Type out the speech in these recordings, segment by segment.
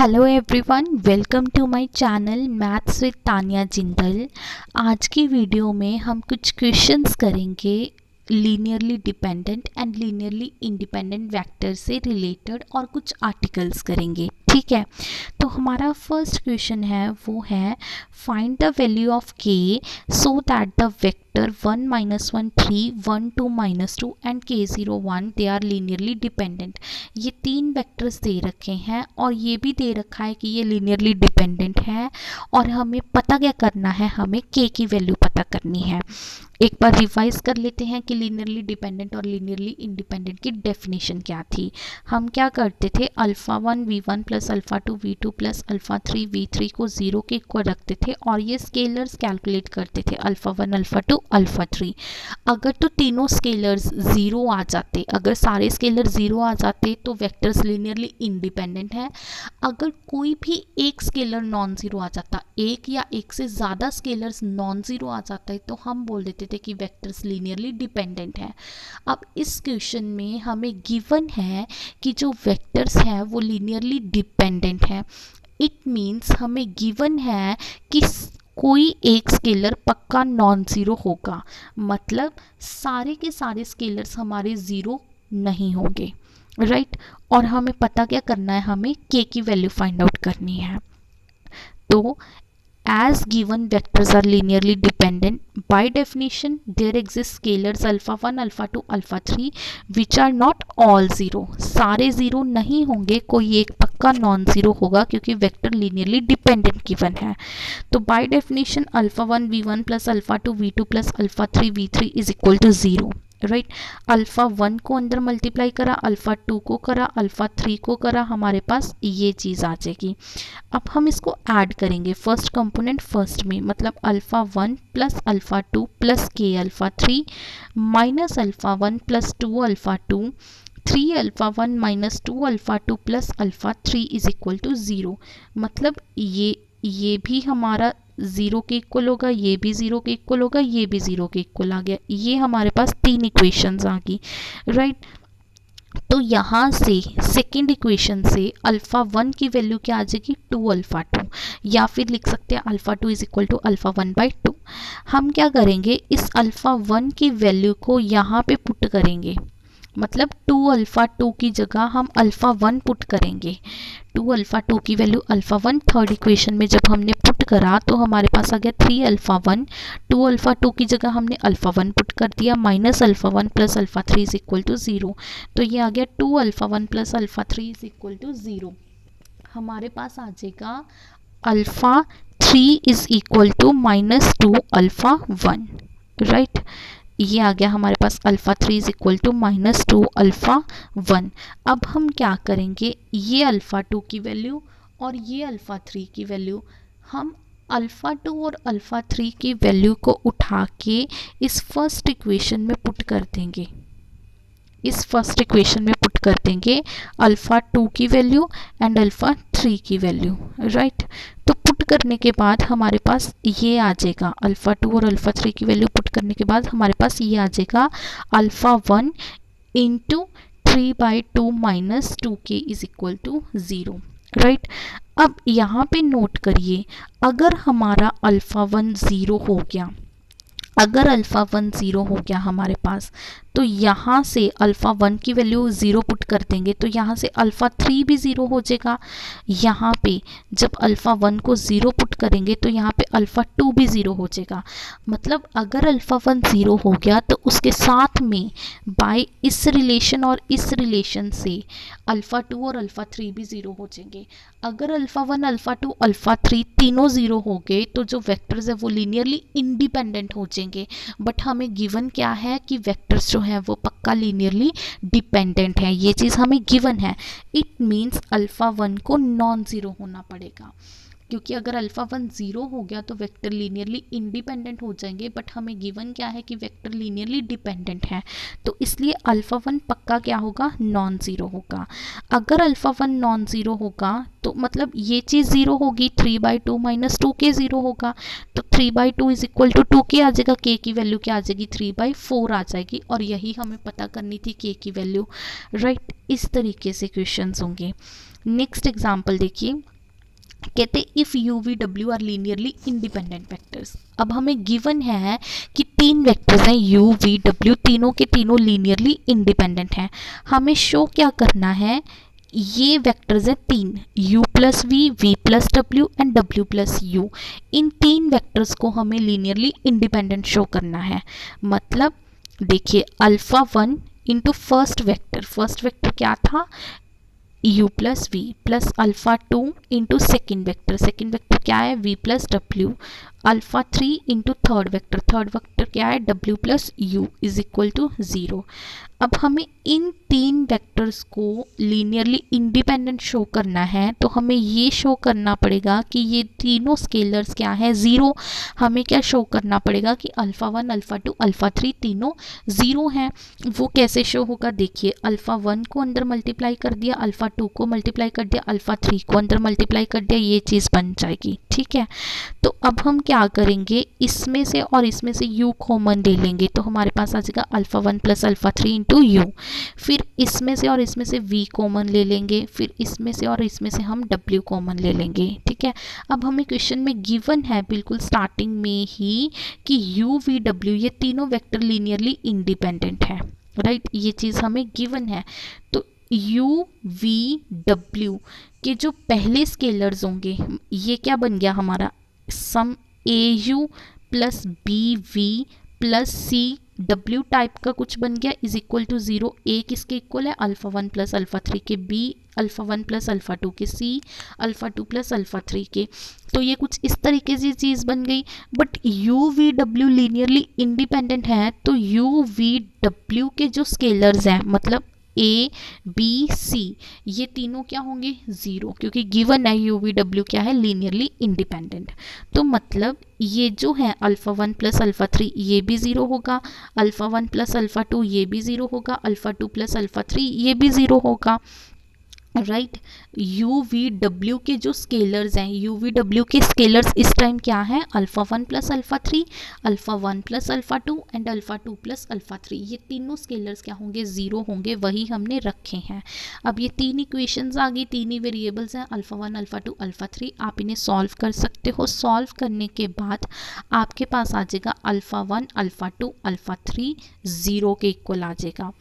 Hello everyone, welcome to my channel maths with Tania Jindal. आज की video में हम कुछ क्वेश्चंस करेंगे linearly dependent and linearly independent vector से रिलेटेड और कुछ आर्टिकल्स करेंगे। ठीक है, तो हमारा फर्स्ट क्वेश्चन है वो है find the value of k so that the vector 1 -1 3 1 2 -2 and k 0 1 they are linearly dependent. ये तीन वेक्टर्स दे रखे हैं और ये भी दे रखा है कि ये लीनियरली डिपेंडेंट है और हमें पता क्या करना है, हमें k की वैल्यू पता करनी है। एक बार रिवाइज कर लेते हैं कि लीनियरली डिपेंडेंट और लीनियरली इंडिपेंडेंट की डेफिनेशन क्या थी। हम क्या करते थे, alpha 1 v1 plus alpha 2 v2 plus alpha 3 v3 को 0 के इक्वल रखते थे और ये स्केलर्स कैलकुलेट करते थे अल्फ़ा 1 अल्फ़ा 2 अल्फ़ा 3। अगर तो तीनों स्केलर्स 0 आ जाते, अगर सारे स्केलर 0 आ जाते तो वेक्टर्स लीनियरली इंडिपेंडेंट है। अगर कोई भी एक स्केलर नॉन ज़ीरो आ जाता, एक या एक से ज़्यादा स्केलर्स नॉन ज़ीरो आ जाता है तो हम बोल देते थे कि वेक्टर्स लीनियरली डिपेंडेंट है। अब इस क्वेश्चन में हमें गिवन है कि जो वेक्टर्स हैं वो लीनियरली डिपेंडेंट है। इट मीन्स हमें गिवन है कि कोई एक स्केलर पक्का नॉन ज़ीरो होगा, मतलब सारे के सारे स्केलर्स हमारे ज़ीरो नहीं होंगे, राइट। और हमें पता क्या करना है, हमें k की वैल्यू फाइंड आउट करनी है। तो as given vectors are linearly dependent, by definition there exist scalars alpha 1 alpha 2 alpha 3 which are not all zero। सारे ज़ीरो नहीं होंगे, कोई एक पक्का नॉन ज़ीरो होगा क्योंकि वेक्टर लीनियरली डिपेंडेंट गिवन है। तो by definition alpha 1 v1 plus alpha 2 v2 plus alpha 3 v3 is equal to 0, right. Alpha 1 को अंदर मल्टीप्लाई करा, अल्फ़ा 2 को करा, अल्फ़ा 3 को करा, हमारे पास ये चीज़ आ जाएगी। अब हम इसको ऐड करेंगे फर्स्ट कंपोनेंट फर्स्ट में, मतलब अल्फ़ा 1 प्लस अल्फ़ा 2 प्लस के alpha 3 minus alpha 1 plus 2 alpha 2 3 alpha 1 minus 2 alpha 2 plus alpha 3 is equal to 0। मतलब ये भी हमारा 0 के इक्वल होगा, ये भी 0 के इक्वल होगा, ये भी 0 के इक्वल आ गया। ये हमारे पास तीन इक्वेशंस आ गई, राइट। तो यहाँ से सेकेंड इक्वेशन से अल्फ़ा 1 की वैल्यू क्या आ जाएगी, 2 अल्फ़ा 2, या फिर लिख सकते हैं alpha 2 is equal to alpha 1/2। हम क्या करेंगे, इस अल्फ़ा 1 की वैल्यू को यहाँ पे पुट करेंगे, मतलब 2 अल्फ़ा 2 की जगह हम अल्फ़ा 1 पुट करेंगे। 2 अल्फ़ा 2 की वैल्यू अल्फ़ा 1 थर्ड इक्वेशन में जब हमने पुट करा तो हमारे पास आ गया 3 अल्फ़ा 1। 2 अल्फ़ा 2 की जगह हमने अल्फ़ा 1 पुट कर दिया, minus alpha 1 plus alpha 3 is equal to 0। तो ये आ गया 2 alpha 1 plus alpha 3 is equal to 0। हमारे पास आ जाएगा alpha 3 is equal to minus 2 alpha 1, right. ये आ गया हमारे पास alpha 3 is equal to minus 2 alpha 1। अब हम क्या करेंगे, ये अल्फ़ा 2 की वैल्यू और ये अल्फ़ा 3 की वैल्यू, हम अल्फ़ा 2 और अल्फ़ा 3 की वैल्यू को उठा के इस फर्स्ट इक्वेशन में पुट कर देंगे, इस फर्स्ट इक्वेशन में पुट कर देंगे अल्फ़ा 2 की वैल्यू एंड अल्फ़ा 3 की वैल्यू, राइट। तो पुट करने के बाद हमारे पास ये आ जाएगा, अल्फ़ा 2 और अल्फ़ा 3 की वैल्यू पुट करने के बाद हमारे पास ये आ जाएगा alpha 1 into 3/2 minus 2k is equal to 0, right. अब यहाँ पे नोट करिए, अगर हमारा अल्फ़ा 1 0 हो गया, अगर अल्फ़ा 1 0 हो गया हमारे पास, तो यहाँ से अल्फ़ा 1 की वैल्यू 0 पुट कर देंगे तो यहाँ से अल्फ़ा 3 भी 0 हो जाएगा। यहाँ पे जब अल्फ़ा 1 को 0 पुट करेंगे तो यहाँ पे अल्फ़ा 2 भी 0 हो जाएगा। मतलब अगर अल्फ़ा 1 0 हो गया तो उसके साथ में बाय इस रिलेशन और इस रिलेशन से अल्फ़ा 2 और अल्फ़ा 3 भी 0 हो जाएंगे। अगर अल्फ़ा 1 अल्फ़ा 2 अल्फ़ा 3 तीनों 0 हो गए तो जो वेक्टर्स है वो लीनियरली इंडिपेंडेंट हो जाएंगे। बट हमें गिवन क्या है कि वेक्टर्स जो है वो पक्का लीनियरली डिपेंडेंट है, ये चीज़ हमें गिवन है। इट मीन्स अल्फ़ा 1 को नॉन ज़ीरो होना पड़ेगा, क्योंकि अगर अल्फ़ा 1 0 हो गया तो वेक्टर लीनियरली इंडिपेंडेंट हो जाएंगे। बट हमें गिवन क्या है कि वेक्टर लीनियरली डिपेंडेंट है, तो इसलिए अल्फ़ा 1 पक्का क्या होगा, नॉन ज़ीरो होगा। अगर अल्फ़ा 1 नॉन ज़ीरो होगा तो मतलब ये चीज़ 0 होगी, 3/2 माइनस 2k 0 होगा, तो 3/2 इज इक्वल टू 2k आ जाएगा, k की वैल्यू क्या आ जाएगी, 3/4 आ जाएगी। और यही हमें पता करनी थी k की वैल्यू, राइट। इस तरीके से क्वेश्चंस होंगे। नेक्स्ट एग्जाम्पल देखिए, कहते if you V W R linearly independent vectors. अब हमें गिवन है कि तीन वेक्टर्स हैं यू वी डब्ल्यू, तीनों के तीनों लीनियरली इंडिपेंडेंट हैं। हमें शो क्या करना है, ये वेक्टर्स हैं तीन, u प्लस वी प्लस डब्ल्यू एंड w प्लस यू। इन तीन वेक्टर्स को हमें लीनियरली इंडिपेंडेंट शो करना है। मतलब देखिए अल्फा 1 इंटू फर्स्ट वेक्टर क्या था, u plus v plus alpha 2 into second vector क्या है v प्लस डब्ल्यू, अल्फा 3 इंटू थर्ड वेक्टर क्या है w plus u is equal to 0। अब हमें इन तीन वेक्टर्स को लीनियरली इंडिपेंडेंट शो करना है, तो हमें ये शो करना पड़ेगा कि ये तीनों स्केलर्स क्या है, ज़ीरो। हमें क्या शो करना पड़ेगा कि अल्फ़ा 1 अल्फ़ा 2 अल्फ़ा 3 तीनों ज़ीरो हैं। वो कैसे शो होगा, देखिए अल्फ़ा 1 को अंदर मल्टीप्लाई कर दिया, अल्फ़ा 2 को मल्टीप्लाई कर दिया, अल्फ़ा 3 को अंदर मल्टीप्लाई कर दिया, ये चीज़ बन जाएगी। ठीक है, तो अब हम क्या करेंगे, इसमें से और इसमें से u कॉमन ले लेंगे, तो हमारे पास आ जाएगा alpha 1 plus alpha 3 into you. फिर इसमें से और इसमें से v कॉमन ले लेंगे, फिर इसमें से और इसमें से हम w कॉमन ले लेंगे। ठीक है, अब हमें क्वेश्चन में गिवन है बिल्कुल स्टार्टिंग में ही कि u v w ये तीनों वेक्टर लीनियरली इंडिपेंडेंट है, राइट। ये चीज़ हमें गिवन है। तो u v w के जो पहले स्केलर्स होंगे, ये क्या बन गया हमारा, sum a u plus b v plus c डब्ल्यू टाइप का कुछ बन गया इज इक्वल टू 0। ए किसके इक्वल है, अल्फ़ा 1 प्लस अल्फ़ा 3 के, बी अल्फ़ा 1 प्लस अल्फ़ा 2 के, सी अल्फ़ा 2 प्लस अल्फ़ा 3 के। तो ये कुछ इस तरीके से चीज़ बन गई। But you V W linearly independent है, तो यू वी डब्ल्यू के जो स्केलर्स हैं, मतलब ए बी सी, ये तीनों क्या होंगे, ज़ीरो, क्योंकि गिवन है यू वी डब्ल्यू क्या है, लीनियरली इंडिपेंडेंट। तो मतलब ये जो है अल्फ़ा 1 प्लस अल्फ़ा 3 ये भी ज़ीरो होगा, अल्फ़ा 1 प्लस अल्फ़ा 2 ये भी ज़ीरो होगा, अल्फ़ा 2 प्लस अल्फ़ा 3 ये भी ज़ीरो होगा, राइट। यू वी डब्ल्यू के जो स्केलर्स हैं, यू वी डब्ल्यू के स्केलर्स इस टाइम क्या है, alpha 1 plus alpha 3, alpha 1 plus alpha 2 and alpha 2 plus alpha 3। ये तीनों स्केलर्स क्या होंगे, ज़ीरो होंगे, वही हमने रखे हैं। अब ये तीन इक्वेशंस आ गई, तीन ही वेरिएबल्स हैं, अल्फ़ा 1 अल्फ़ा 2 अल्फ़ा 3। आप इन्हें सॉल्व कर सकते हो। सॉल्व करने के बाद आपके पास आ जाएगा अल्फ़ा 1 अल्फ़ा 2 अल्फ़ा 3 ज़ीरो के इक्वल आ जाएगा।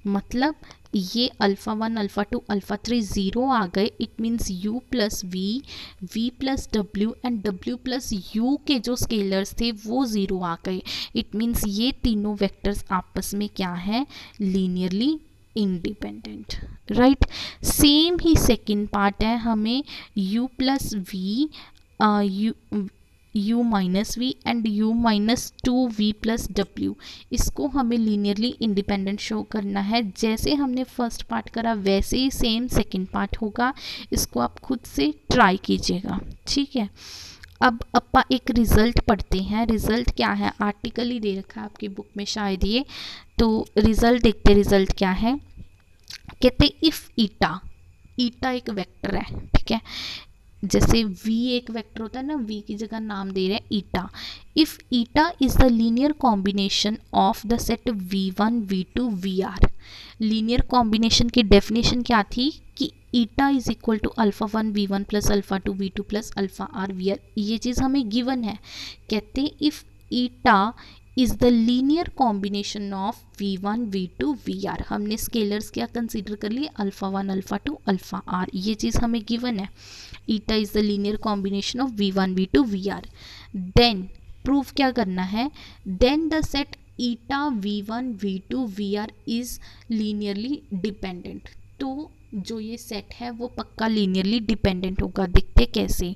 मतलब ये अल्फ़ा 1 अल्फ़ा 2 अल्फ़ा 3 ज़ीरो आ गए। It means u plus v plus डब्ल्यू एंड w प्लस यू के जो स्केलर्स थे वो ज़ीरो आ गए। इट मीन्स ये तीनों वेक्टर्स आपस में क्या है, लीनियरली इंडिपेंडेंट, राइट। सेम ही सेकेंड पार्ट है, हमें u plus v u minus v and u minus 2v plus w, इसको हमें लीनियरली इंडिपेंडेंट शो करना है। जैसे हमने फर्स्ट पार्ट करा वैसे ही सेम सेकंड पार्ट होगा। इसको आप खुद से ट्राई कीजिएगा, ठीक है। अब अपा एक रिज़ल्ट पढ़ते हैं। रिज़ल्ट क्या है, आर्टिकल ही दे रखा है आपकी बुक में शायद ये, तो रिज़ल्ट देखते। रिज़ल्ट क्या है, कहते इफ़ ईटा एक वेक्टर है, ठीक है। जैसे v एक वेक्टर होता है ना, v की जगह नाम दे रहे हैं eta. If eta is the linear combination of the set v1 v2 vr। Linear combination की डेफिनेशन क्या थी कि eta is equal to alpha 1 v1 plus alpha 2 v2 plus alpha r vr। ये चीज़ हमें गिवन है। कहते if eta is the linear combination of v1 v2 vr। हमने स्केलर्स क्या कंसीडर कर लिए, अल्फ़ा 1 अल्फ़ा 2 अल्फ़ा r। ये चीज़ हमें गिवन है। Eta is the linear combination of v1 v2 vr। Then proof क्या करना है, then the set eta v1 v2 vr is linearly dependent. तो जो ये सेट है वो पक्का लीनियरली डिपेंडेंट होगा। दिखते कैसे,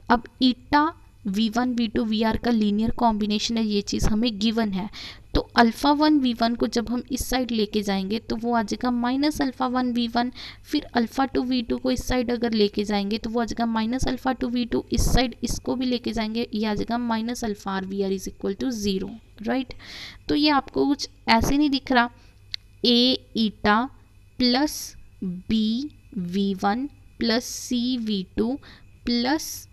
अब ईटा v1 v2 vr का लीनियर कॉम्बिनेशन है, ये चीज़ हमें गिवन है। तो अल्फ़ा 1 v1 को जब हम इस साइड लेके जाएंगे तो वो आ जाएगा माइनस अल्फ़ा 1 v1। फिर अल्फ़ा 2 v2 को इस साइड अगर लेके जाएंगे तो वो आ जाएगा माइनस अल्फ़ा 2 v2। इस साइड इसको भी लेके जाएंगे, ये आ जाएगा minus alpha r vr is equal to 0, right. तो ये आपको कुछ ऐसे नहीं दिख रहा, a eta plus b v1 plus c v2 plus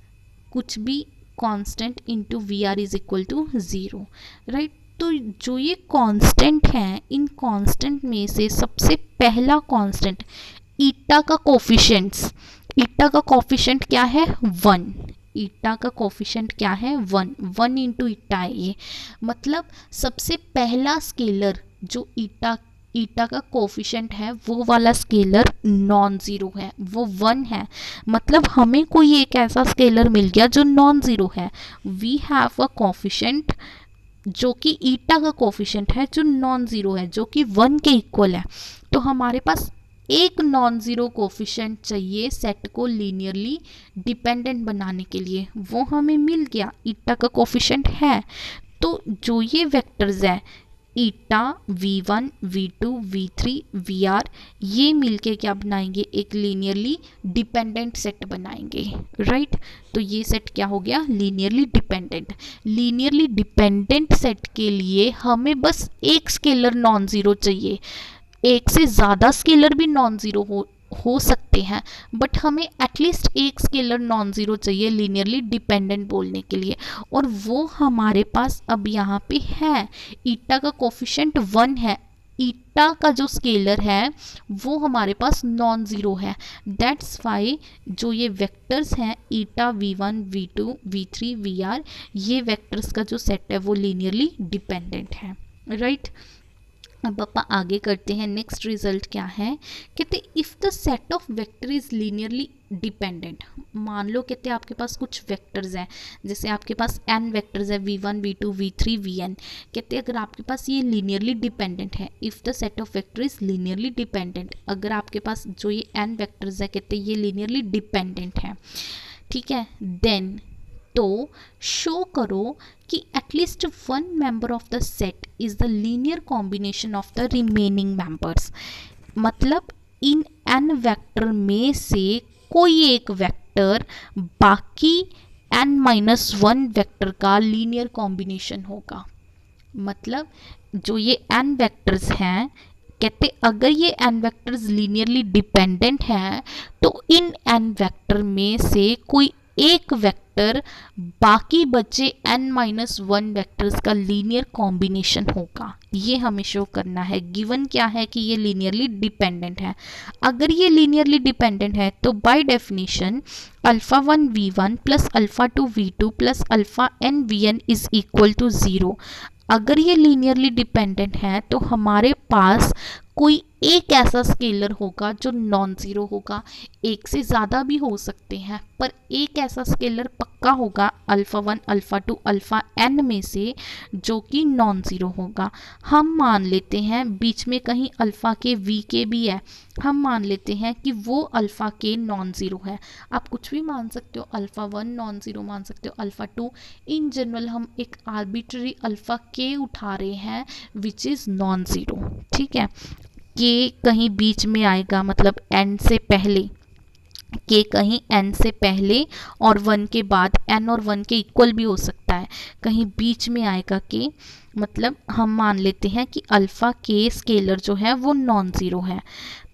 कुछ भी constant into v r is equal to 0, right. तो जो ये कांस्टेंट हैं, इन कांस्टेंट में से सबसे पहला कांस्टेंट ईटा का कोफिशिएंट्स, ईटा का कोफिशिएंट क्या है 1, ईटा का कोफिशिएंट क्या है 1, 1 इंटू ईटा है ये, मतलब सबसे पहला स्केलर जो ईटा का कोफिशिएंट है वो वाला स्केलर नॉन ज़ीरो है, वो 1 है, मतलब हमें कोई एक ऐसा स्केलर मिल गया जो नॉन ज़ीरो है। वी हैव अ कोफिशिएंट जो कि ईटा का कोफिशिएंट है जो नॉन ज़ीरो है, जो कि 1 के इक्वल है। तो हमारे पास एक नॉन ज़ीरो कोफिशिएंट चाहिए सेट को लीनियरली डिपेंडेंट बनाने के लिए, वो हमें मिल गया, ईटा का कोफिशिएंट है। तो जो ये वेक्टर्स है ईटा v1 v2 v3 vr, ये मिलके क्या बनाएंगे, एक लीनियरली डिपेंडेंट सेट बनाएंगे, राइट। तो ये सेट क्या हो गया, linearly dependent. Linearly dependent set के लिए हमें बस एक स्केलर नॉन ज़ीरो चाहिए, एक से ज़्यादा स्केलर भी नॉन ज़ीरो हो सकते हैं, बट हमें एटलीस्ट एक स्केलर नॉन ज़ीरो चाहिए लीनियरली डिपेंडेंट बोलने के लिए, और वो हमारे पास अब यहाँ पे है। ईटा का कोफिशिएंट 1 है, ईटा का जो स्केलर है वो हमारे पास नॉन ज़ीरो है, दैट्स वाई जो ये वेक्टर्स हैं ईटा v1 v2 v3 vr, ये वेक्टर्स का जो सेट है वो लीनियरली डिपेंडेंट है, राइट। अब पापा आगे करते हैं, नेक्स्ट रिजल्ट क्या है, कहते if the set of vector is linearly dependent. मान लो कहते हैं आपके पास कुछ वेक्टर्स हैं, जैसे आपके पास n वेक्टर्स है v1 v2 v3 vn, कहते हैं अगर आपके पास ये लीनियरली डिपेंडेंट है, if the set of vector is linearly dependent, अगर आपके पास जो ये n वेक्टर्स है कहते हैं ये लीनियरली डिपेंडेंट है, ठीक है, देन तो शो करो कि at least one member of the set is the linear combination of the remaining members, मतलब इन n वेक्टर में से कोई एक वेक्टर बाकी n-1 वेक्टर का लीनियर कॉम्बिनेशन होगा। मतलब जो ये n वेक्टर्स हैं कहते अगर ये n वेक्टर्स लीनियरली डिपेंडेंट हैं तो इन n वेक्टर में से कोई एक वेक्टर बाकी बचे n-1 वेक्टर्स का लीनियर कॉम्बिनेशन होगा, ये हमें शो करना है। गिवन क्या है कि ये लीनियरली डिपेंडेंट है। अगर ये लीनियरली डिपेंडेंट है तो by definition alpha 1 v1 plus alpha 2 v2 plus alpha n vn is equal to 0। अगर ये लीनियरली डिपेंडेंट है तो हमारे पास कोई एक ऐसा स्केलर होगा जो नॉन ज़ीरो होगा, एक से ज़्यादा भी हो सकते हैं, पर एक ऐसा स्केलर पक्का होगा अल्फ़ा 1 अल्फ़ा 2 अल्फ़ा n में से जो कि नॉन ज़ीरो होगा। हम मान लेते हैं बीच में कहीं अल्फ़ा के v के भी है, हम मान लेते हैं कि वो अल्फ़ा के नॉन ज़ीरो है। आप कुछ भी मान सकते हो, अल्फ़ा 1 नॉन ज़ीरो मान सकते हो, अल्फ़ा 2, इन जनरल हम एक आर्बिट्ररी अल्फ़ा के उठा रहे हैं विच इज़ नॉन ज़ीरो, ठीक है। के कहीं बीच में आएगा, मतलब n से पहले, के कहीं n से पहले और 1 के बाद, n और 1 के इक्वल भी हो सकता है, कहीं बीच में आएगा के, मतलब हम मान लेते हैं कि अल्फ़ा के स्केलर जो है वो नॉन ज़ीरो है।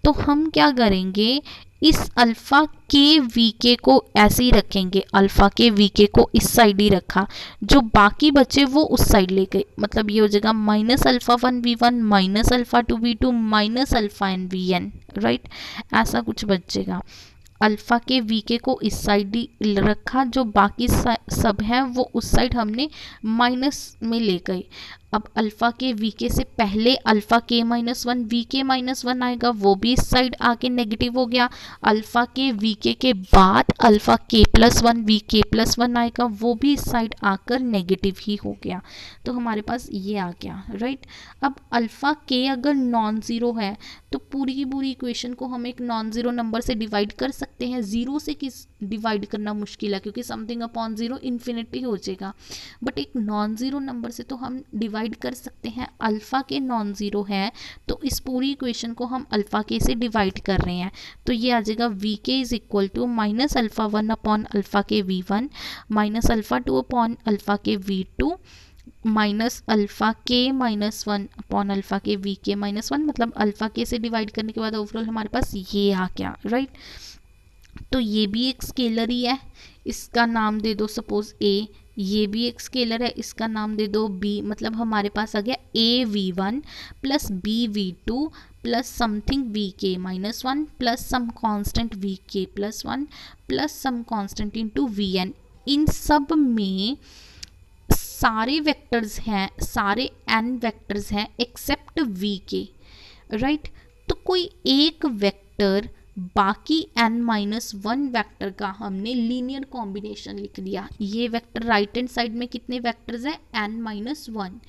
तो हम क्या करेंगे, इस अल्फ़ा के वी के को ऐसे ही रखेंगे, अल्फ़ा के वी के को इस साइड ही रखा, जो बाकी बचे वो उस साइड ले गए, मतलब ये हो जाएगा minus alpha 1 v1 minus alpha 2 v2 minus alpha n vn, right, ऐसा कुछ बचेगा। अल्फ़ा के वी के को इस साइड ही रखा, जो बाकी सब हैं वो उस साइड हमने माइनस में ले गए। अब अल्फ़ा के वी के से पहले अल्फ़ा के -1 वी के -1 आएगा, वो भी इस साइड आके नेगेटिव हो गया। अल्फ़ा के वी के बाद अल्फ़ा के +1 वी के +1 आएगा, वो भी इस साइड आकर नेगेटिव ही हो गया। तो हमारे पास ये आ गया, राइट। अब अल्फ़ा के अगर नॉन ज़ीरो है तो पूरी की पूरी इक्वेशन को हम एक नॉन ज़ीरो नंबर से डिवाइड कर सकते हैं। ज़ीरो से किस डिवाइड करना मुश्किल है, क्योंकि समथिंग अपॉन ज़ीरो इन्फिनिटी हो जाएगा, बट एक नॉन ज़ीरो नंबर से तो हम डिवाइड कर सकते हैं। अल्फ़ा के नॉन ज़ीरो है तो इस पूरी इक्वेशन को हम अल्फ़ा के से डिवाइड कर रहे हैं, तो ये आ जाएगा v k is equal to minus alpha 1 upon alpha k v1 minus alpha 2 upon alpha के v2 माइनस अल्फ़ा के -1 अपॉन अल्फ़ा के वी के -1, मतलब अल्फ़ा के से डिवाइड करने के बाद ओवरऑल हमारे पास ये आ गया, राइट। तो ये भी एक स्केलर ही है, इसका नाम दे दो सपोज a, ये भी एक स्केलर है, इसका नाम दे दो b, मतलब हमारे पास आ गया AV1 plus BV2 plus something VK minus 1 plus some constant VK plus 1 plus some constant into VN। इन सब में सारे वेक्टर्स हैं, सारे n वेक्टर्स हैं एक्सेप्ट VK, राइट। तो कोई एक वेक्टर बाकी n-1 वेक्टर का हमने लीनियर कॉम्बिनेशन लिख दिया। ये वेक्टर राइट हैंड साइड में कितने वेक्टर्स हैं, n-1,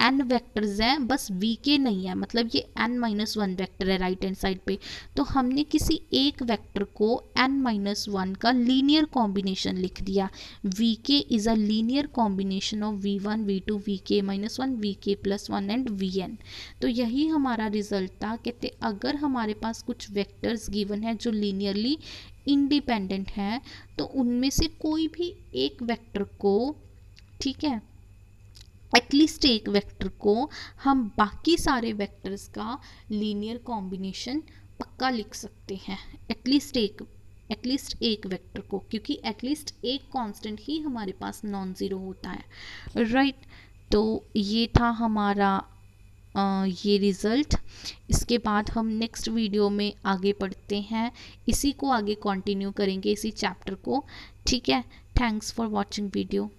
n वेक्टर्स हैं, बस vk नहीं है, मतलब ये n-1 वेक्टर है राइट हैंड साइड पे। तो हमने किसी एक वेक्टर को n-1 का लीनियर कॉम्बिनेशन लिख दिया। vk is a linear combination of v1 v2 vk-1 vk plus 1 and vn। तो यही हमारा रिजल्ट था। कहते अगर हमारे पास कुछ वेक्टर्स गिवन है जो लीनियरली इंडिपेंडेंट हैं, तो उनमें से कोई भी एक वेक्टर को, ठीक है, एटलीस्ट एक वेक्टर को हम बाकी सारे वेक्टर्स का लीनियर कॉम्बिनेशन पक्का लिख सकते हैं। एटलीस्ट एक वेक्टर को, क्योंकि एटलीस्ट एक कांस्टेंट ही हमारे पास नॉन ज़ीरो होता है, राइट। तो ये था हमारा ये रिज़ल्ट। इसके बाद हम नेक्स्ट वीडियो में आगे पढ़ते हैं, इसी को आगे कंटिन्यू करेंगे, इसी चैप्टर को, ठीक है। Thanks for watching video.